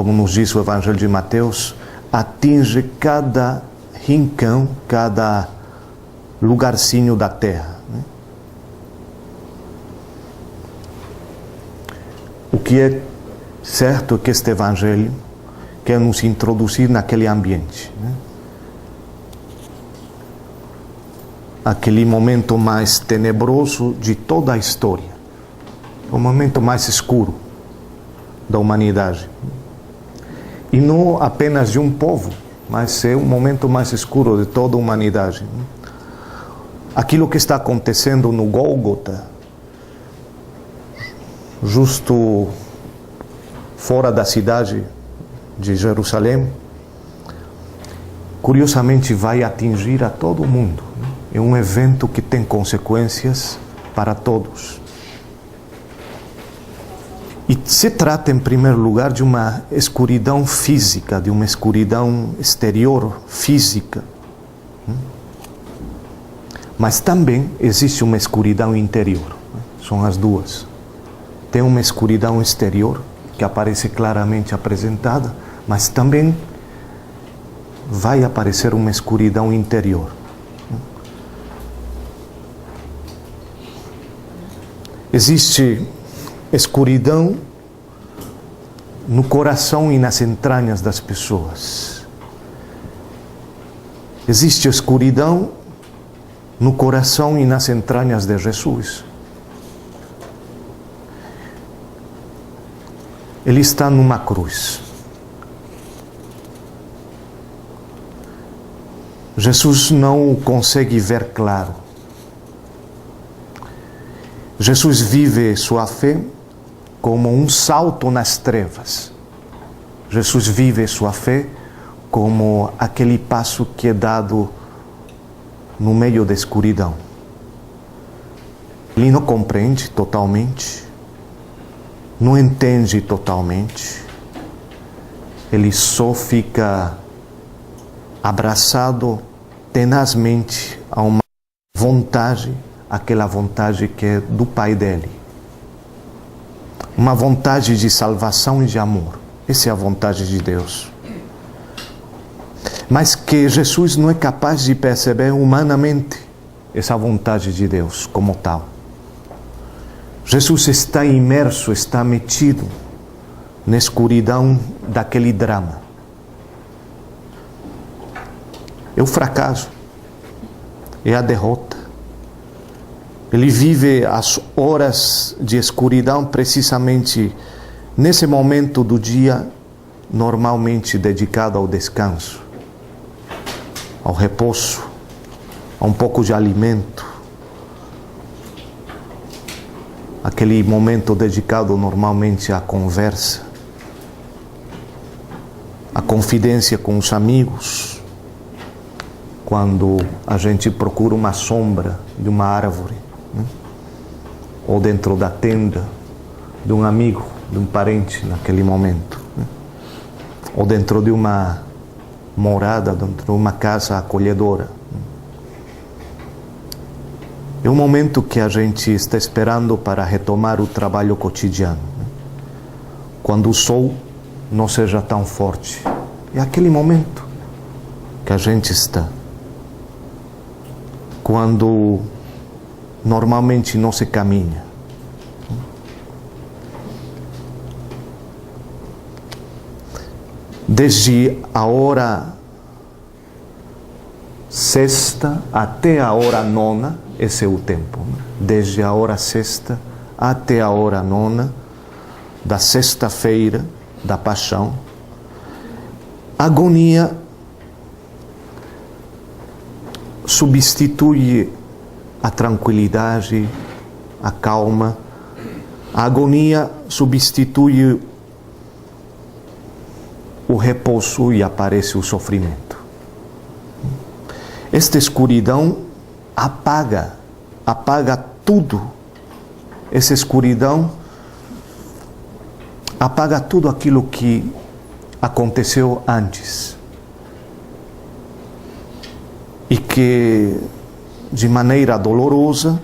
como nos diz o Evangelho de Mateus, atinge cada rincão, cada lugarcinho da terra. O que é certo é que este Evangelho quer nos introduzir naquele ambiente, aquele momento mais tenebroso de toda a história, o momento mais escuro da humanidade. E não apenas de um povo, mas é o momento mais escuro de toda a humanidade. Aquilo que está acontecendo no Gólgota, justo fora da cidade de Jerusalém, curiosamente vai atingir a todo mundo. É um evento que tem consequências para todos. E se trata, em primeiro lugar, de uma escuridão física, de uma escuridão exterior física. Mas também existe uma escuridão interior. São as duas. Tem uma escuridão exterior, que aparece claramente apresentada, mas também vai aparecer uma escuridão interior. Existe escuridão no coração e nas entranhas das pessoas. Existe escuridão no coração e nas entranhas de Jesus. Ele está numa cruz. Jesus não o consegue ver claro. Jesus vive sua fé como um salto nas trevas. Jesus vive sua fé como aquele passo que é dado no meio da escuridão. Ele não compreende totalmente, não entende totalmente, ele só fica abraçado tenazmente a uma vontade, aquela vontade que é do Pai dele. Uma vontade de salvação e de amor. Essa é a vontade de Deus. Mas que Jesus não é capaz de perceber humanamente essa vontade de Deus como tal. Jesus está imerso, está metido na escuridão daquele drama. É o fracasso, é a derrota. Ele vive as horas de escuridão precisamente nesse momento do dia normalmente dedicado ao descanso, ao repouso, a um pouco de alimento. Aquele momento dedicado normalmente à conversa, à confidência com os amigos, quando a gente procura uma sombra de uma árvore, ou dentro da tenda de um amigo, de um parente naquele momento, ou dentro de uma morada, dentro de uma casa acolhedora. É um momento que a gente está esperando para retomar o trabalho cotidiano, quando o sol não seja tão forte. É aquele momento que a gente está, quando normalmente não se caminha. Desde a hora sexta até a hora nona, esse é o tempo. Desde a hora sexta até a hora nona, da sexta-feira da paixão, a agonia substitui a tranquilidade, a calma. A agonia substitui o repouso e aparece o sofrimento. Esta escuridão apaga tudo. Essa escuridão apaga tudo aquilo que aconteceu antes. E que, de maneira dolorosa,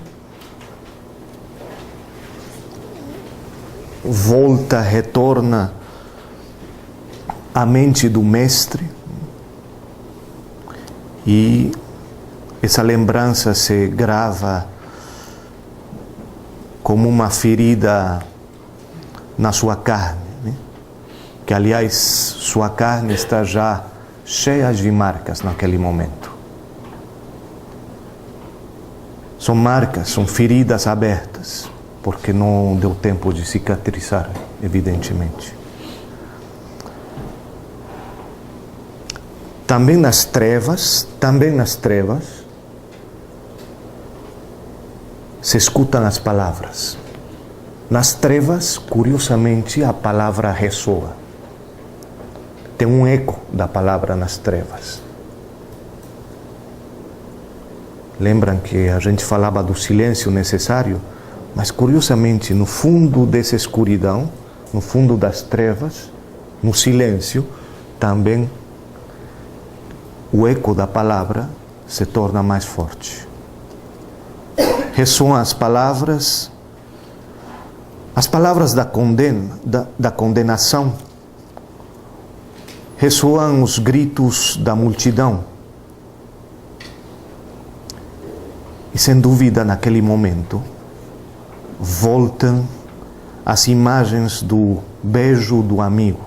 retorna a mente do Mestre, e essa lembrança se grava como uma ferida na sua carne, né? Que, aliás, sua carne está já cheia de marcas naquele momento. São marcas, são feridas abertas, porque não deu tempo de cicatrizar, evidentemente. Também nas trevas, se escutam as palavras. Nas trevas, curiosamente, a palavra ressoa. Tem um eco da palavra nas trevas. Lembram que a gente falava do silêncio necessário? Mas, curiosamente, no fundo dessa escuridão, no fundo das trevas, no silêncio, também o eco da palavra se torna mais forte. Ressoam as palavras da condenação, ressoam os gritos da multidão. E, sem dúvida, naquele momento, voltam as imagens do beijo do amigo,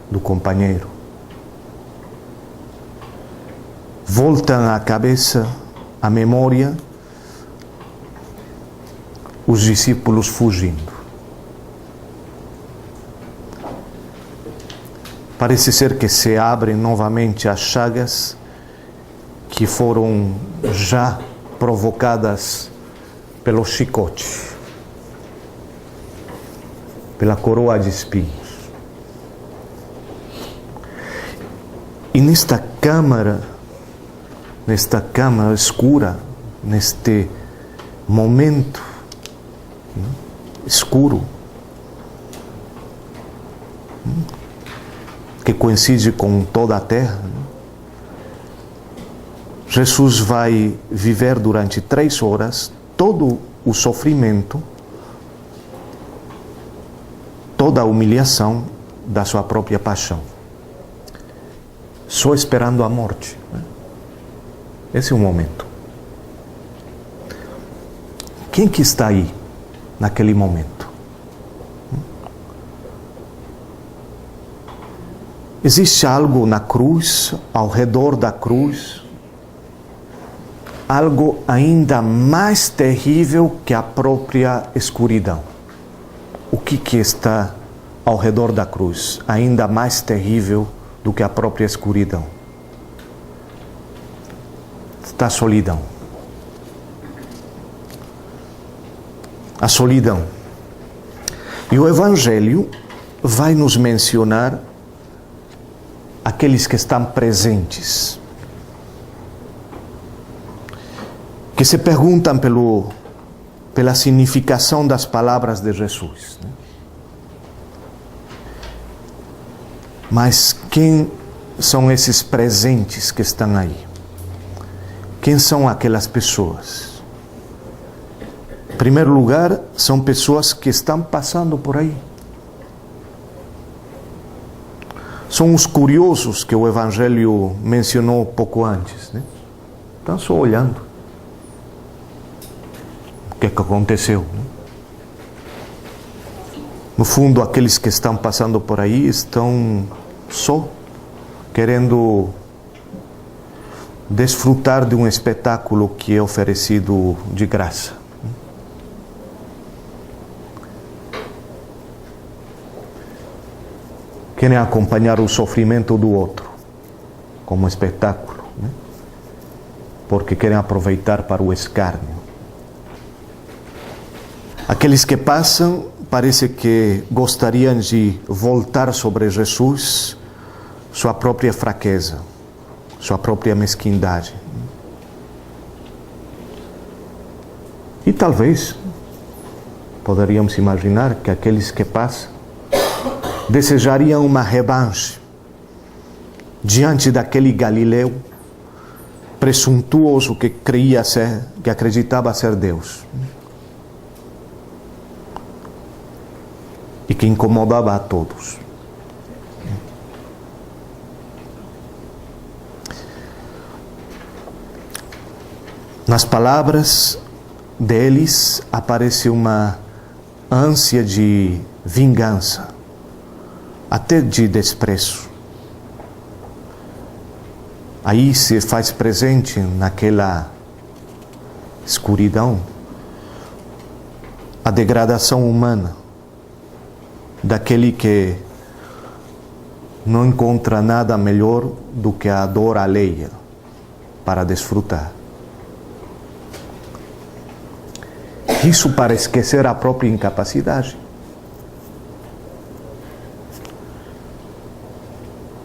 do companheiro. Voltam à cabeça, à memória, os discípulos fugindo. Parece ser que se abrem novamente as chagas que foram já provocadas pelo chicote, pela coroa de espinhos. E nesta câmara escura, neste momento escuro, que coincide com toda a terra, Jesus vai viver durante 3 horas todo o sofrimento, toda a humilhação da sua própria paixão, só esperando a morte. Esse é o momento. Quem que está aí naquele momento? Existe algo na cruz, ao redor da cruz, algo ainda mais terrível que a própria escuridão. O que está ao redor da cruz, ainda mais terrível do que a própria escuridão? Está a solidão. A solidão. E o Evangelho vai nos mencionar aqueles que estão presentes, que se perguntam pela significação das palavras de Jesus. Mas quem são esses presentes que estão aí? Quem são aquelas pessoas? Em primeiro lugar, são pessoas que estão passando por aí. São os curiosos que o Evangelho mencionou pouco antes, né? Estão só olhando. O que aconteceu? Né? No fundo, aqueles que estão passando por aí estão só querendo desfrutar de um espetáculo que é oferecido de graça. Querem acompanhar o sofrimento do outro como espetáculo, né? Porque querem aproveitar para o escárnio. Aqueles que passam parece que gostariam de voltar sobre Jesus sua própria fraqueza, sua própria mesquindade. E talvez poderíamos imaginar que aqueles que passam desejariam uma revanche diante daquele Galileu presuntuoso que acreditava ser Deus e que incomodava a todos. Nas palavras deles aparece uma ânsia de vingança, até de desprezo. Aí se faz presente naquela escuridão a degradação humana daquele que não encontra nada melhor do que a dor alheia para desfrutar. Isso para esquecer a própria incapacidade.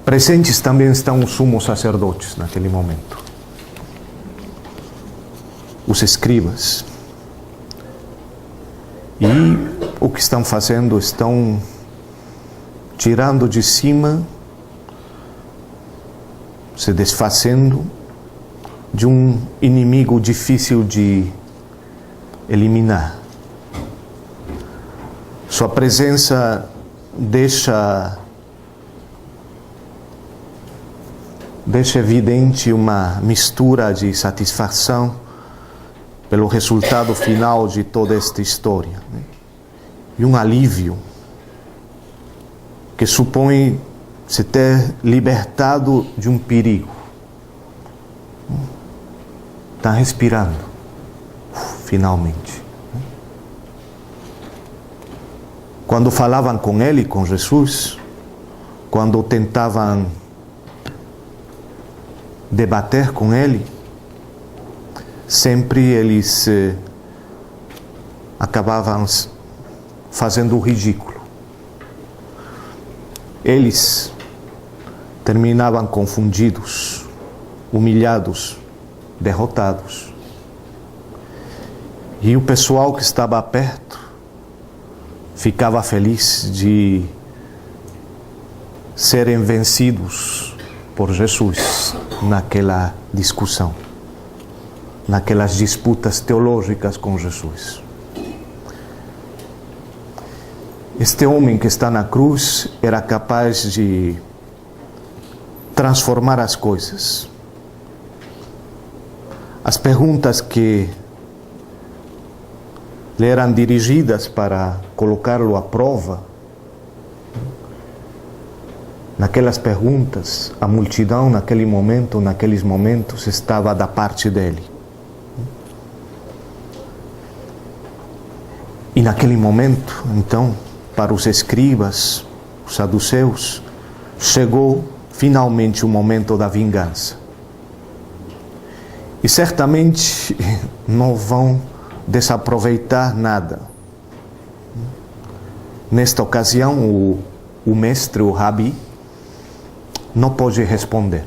Presentes também estão os sumos sacerdotes naquele momento, os escribas. E o que estão fazendo? Estão tirando de cima, se desfazendo de um inimigo difícil de eliminar. Sua presença deixa evidente uma mistura de satisfação pelo resultado final de toda esta história, né? E um alívio que supõe se ter libertado de um perigo. Está respirando, finalmente. Quando falavam com ele, com Jesus, quando tentavam debater com ele, sempre eles acabavam fazendo o ridículo. Eles terminavam confundidos, humilhados, derrotados. E o pessoal que estava perto ficava feliz de serem vencidos por Jesus naquela discussão, naquelas disputas teológicas com Jesus. Este homem que está na cruz era capaz de transformar as coisas. As perguntas que lhe eram dirigidas para colocá-lo à prova, naquelas perguntas, a multidão naquele momento, naqueles momentos, estava da parte dele. E naquele momento, então, para os escribas, os saduceus, chegou finalmente o momento da vingança. E certamente não vão desaproveitar nada. Nesta ocasião, o mestre, o Rabi, não pode responder.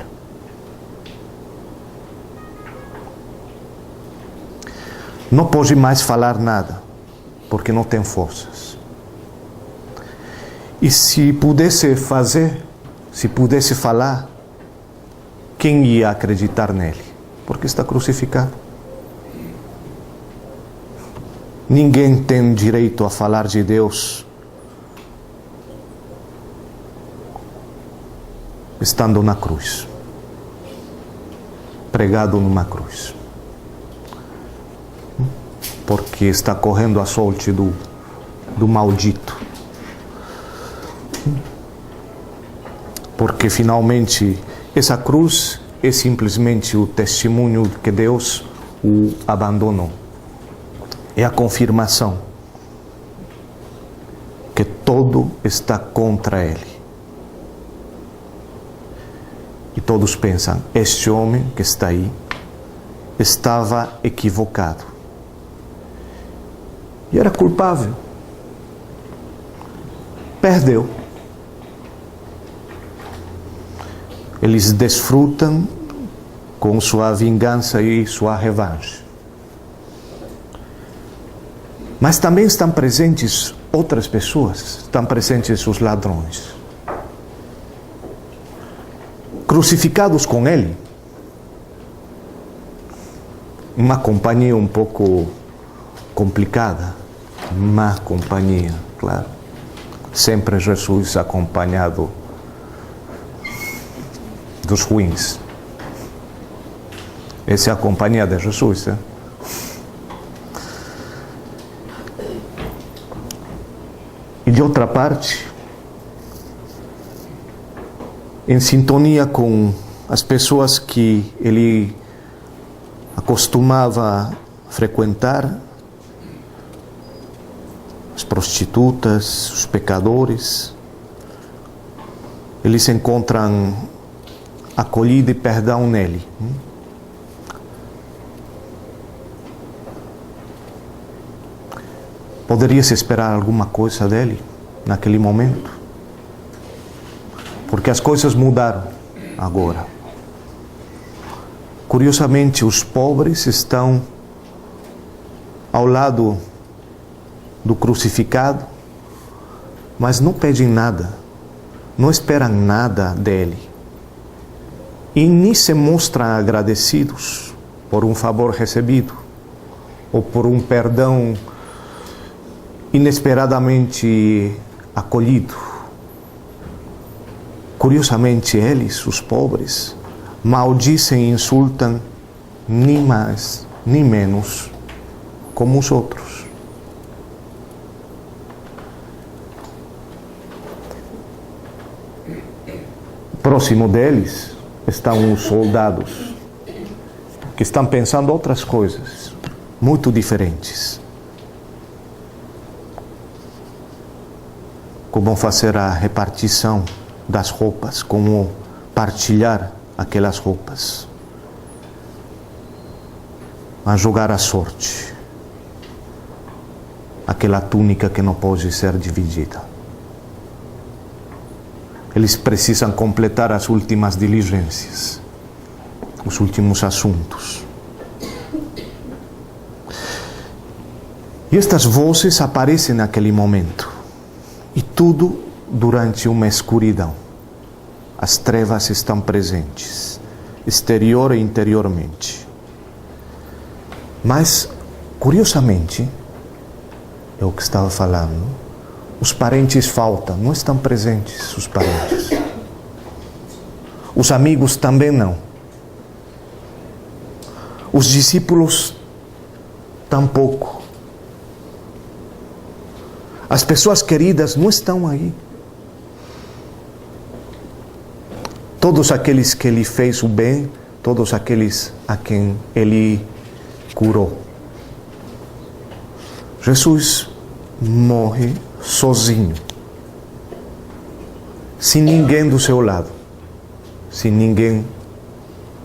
Não pode mais falar nada, porque não tem forças. E se pudesse fazer, se pudesse falar, quem ia acreditar nele? Porque está crucificado. Ninguém tem direito a falar de Deus estando na cruz, pregado numa cruz, porque está correndo a sorte do maldito, porque finalmente essa cruz é simplesmente o testemunho de que Deus o abandonou, é a confirmação que todo está contra ele. E todos pensam, este homem que está aí estava equivocado. E era culpável. Perdeu. Eles desfrutam com sua vingança e sua revanche. Mas também estão presentes outras pessoas, estão presentes os ladrões. Crucificados com ele, uma companhia um pouco complicada, má companhia, claro. Sempre Jesus acompanhado dos ruins. Essa é a companhia de Jesus, De outra parte, em sintonia com as pessoas que ele acostumava frequentar, as prostitutas, os pecadores, eles encontram acolhida e perdão nele. Poderia-se esperar alguma coisa dele naquele momento? Porque as coisas mudaram agora. Curiosamente, os pobres estão ao lado do crucificado, mas não pedem nada, não esperam nada dele. E nem se mostram agradecidos por um favor recebido, ou por um perdão inesperadamente acolhido. Curiosamente, eles, os pobres, maldizem e insultam nem mais, nem menos, como os outros. Próximo deles estão os soldados, que estão pensando outras coisas, muito diferentes. Como fazer a repartição das roupas, como partilhar aquelas roupas, a jogar a sorte, aquela túnica que não pode ser dividida. Eles precisam completar as últimas diligências, os últimos assuntos. E estas vozes aparecem naquele momento. E tudo durante uma escuridão. As trevas estão presentes, exterior e interiormente. Mas, curiosamente, é o que estava falando, os parentes faltam, não estão presentes os parentes. Os amigos também não. Os discípulos tampouco. As pessoas queridas não estão aí. Todos aqueles que ele fez o bem, todos aqueles a quem ele curou. Jesus morre sozinho, sem ninguém do seu lado, sem ninguém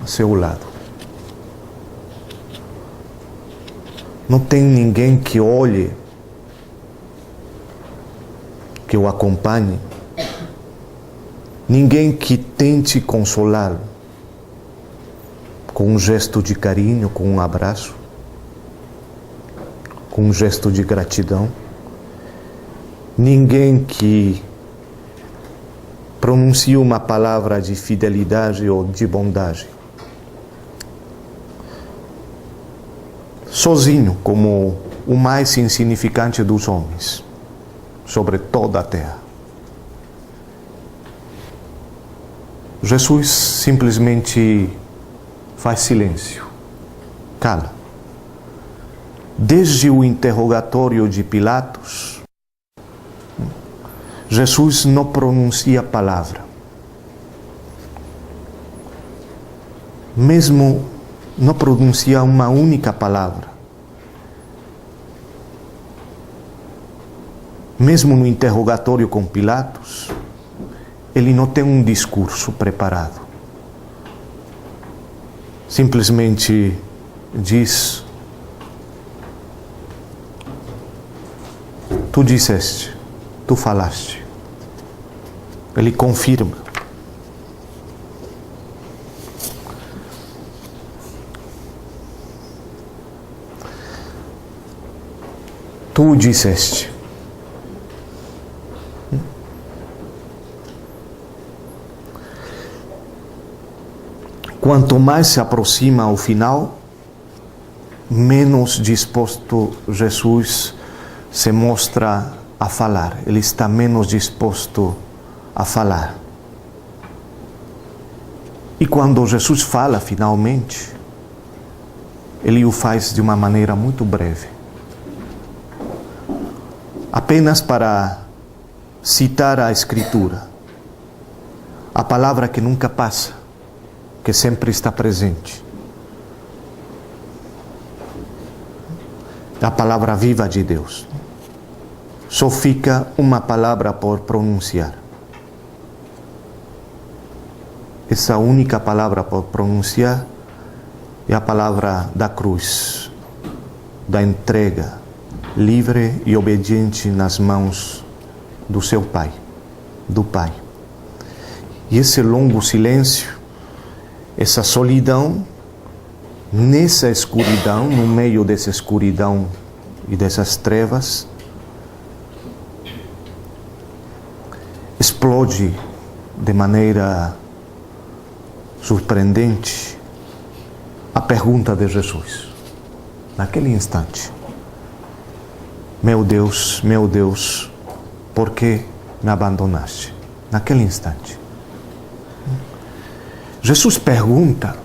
ao seu lado. Não tem ninguém que olhe, que o acompanhe, ninguém que tente consolá-lo com um gesto de carinho, com um abraço, com um gesto de gratidão, ninguém que pronuncie uma palavra de fidelidade ou de bondade. Sozinho, como o mais insignificante dos homens, sobre toda a terra. Jesus simplesmente faz silêncio, cala. Desde o interrogatório de Pilatos, Jesus não pronuncia palavra. Mesmo não pronuncia uma única palavra. Mesmo no interrogatório com Pilatos, ele não tem um discurso preparado. Simplesmente diz: tu disseste, tu falaste. Ele confirma. Tu disseste. Quanto mais se aproxima ao final, menos disposto Jesus se mostra a falar. Ele está menos disposto a falar. E quando Jesus fala finalmente, ele o faz de uma maneira muito breve. Apenas para citar a Escritura, a palavra que nunca passa, que sempre está presente, a palavra viva de Deus. Só fica uma palavra por pronunciar. Essa única palavra por pronunciar é a palavra da cruz, da entrega livre e obediente nas mãos do seu Pai, do Pai. E esse longo silêncio, essa solidão, nessa escuridão, no meio dessa escuridão e dessas trevas, explode de maneira surpreendente a pergunta de Jesus, naquele instante: meu Deus, por que me abandonaste? Naquele instante. Jesus pergunta,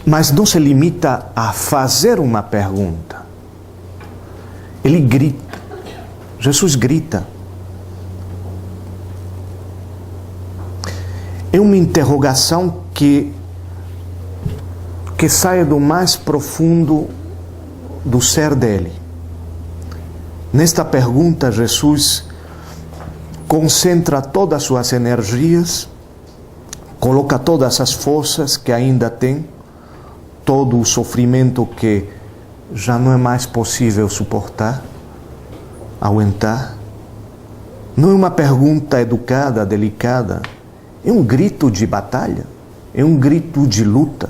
mas não se limita a fazer uma pergunta. Ele grita. Jesus grita. É uma interrogação que sai do mais profundo do ser dele. Nesta pergunta, Jesus concentra todas as suas energias, coloca todas as forças que ainda tem, todo o sofrimento que já não é mais possível suportar, aguentar. Não é uma pergunta educada, delicada, é um grito de batalha, é um grito de luta,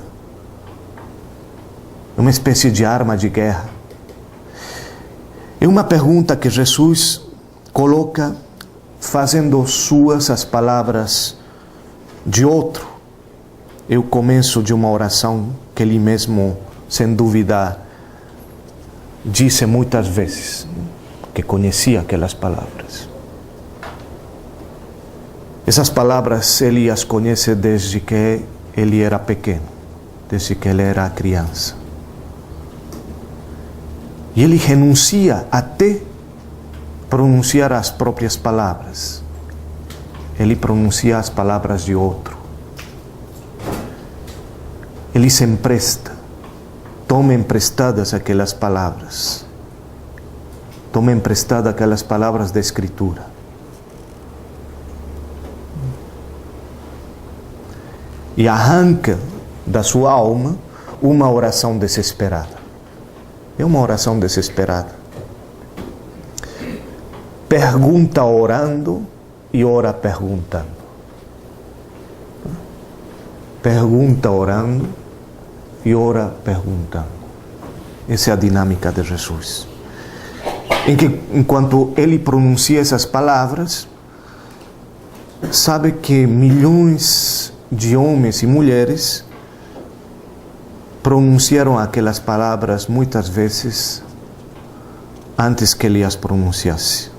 é uma espécie de arma de guerra. É uma pergunta que Jesus coloca fazendo suas as palavras de outro. É o começo de uma oração que ele mesmo, sem dúvida, disse muitas vezes, que conhecia aquelas palavras. Essas palavras ele as conhece desde que ele era pequeno, desde que ele era criança. E ele renuncia até pronunciar as próprias palavras. Ele pronuncia as palavras de outro. Ele se empresta, toma emprestadas aquelas palavras. Toma emprestada aquelas palavras da Escritura. E arranca da sua alma uma oração desesperada. É uma oração desesperada. Pergunta orando e ora perguntando. Pergunta orando e ora perguntando. Essa é a dinâmica de Jesus. Em que, enquanto ele pronuncia essas palavras, sabe que milhões de homens e mulheres pronunciaram aquelas palavras muitas vezes antes que ele as pronunciasse.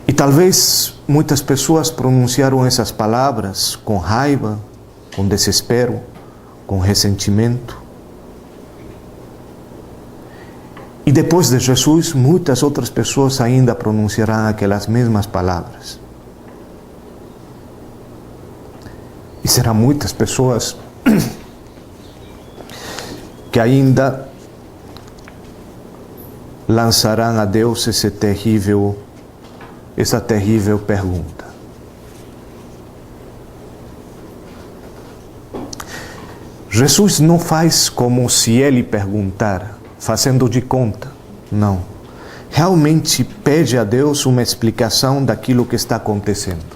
E talvez muitas pessoas pronunciaram essas palavras com raiva, com desespero, com ressentimento. E depois de Jesus, muitas outras pessoas ainda pronunciarão aquelas mesmas palavras. E serão muitas pessoas que ainda lançarão a Deus essa terrível pergunta. Jesus não faz como se ele perguntar, fazendo de conta. Não. Realmente pede a Deus uma explicação daquilo que está acontecendo.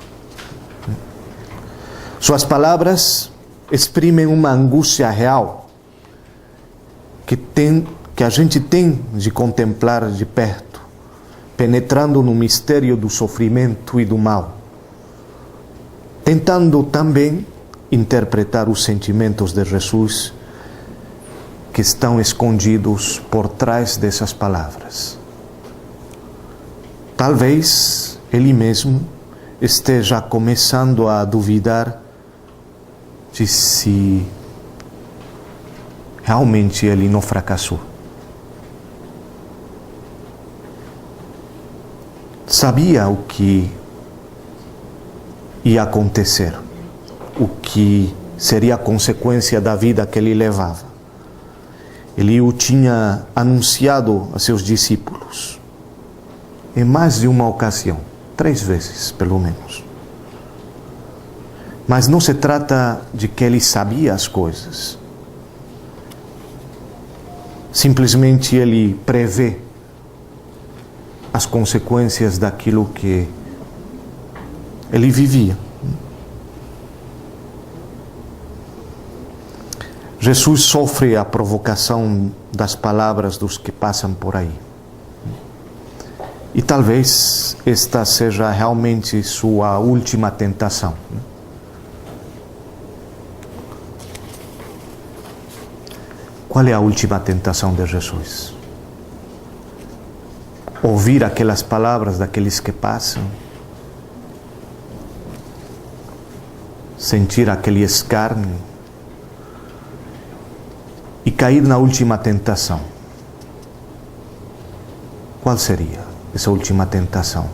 Suas palavras exprimem uma angústia real que a gente tem de contemplar de perto, penetrando no mistério do sofrimento e do mal, tentando também interpretar os sentimentos de Jesus que estão escondidos por trás dessas palavras. Talvez ele mesmo esteja começando a duvidar de se realmente ele não fracassou. Sabia o que ia acontecer, o que seria a consequência da vida que ele levava. Ele o tinha anunciado a seus discípulos em mais de uma ocasião, 3 vezes pelo menos. Mas não se trata de que ele sabia as coisas. Simplesmente ele prevê as consequências daquilo que ele vivia. Jesus sofre a provocação das palavras dos que passam por aí. E talvez esta seja realmente sua última tentação. Qual é a última tentação de Jesus? Ouvir aquelas palavras daqueles que passam? Sentir aquele escárnio? E cair na última tentação? Qual seria essa última tentação?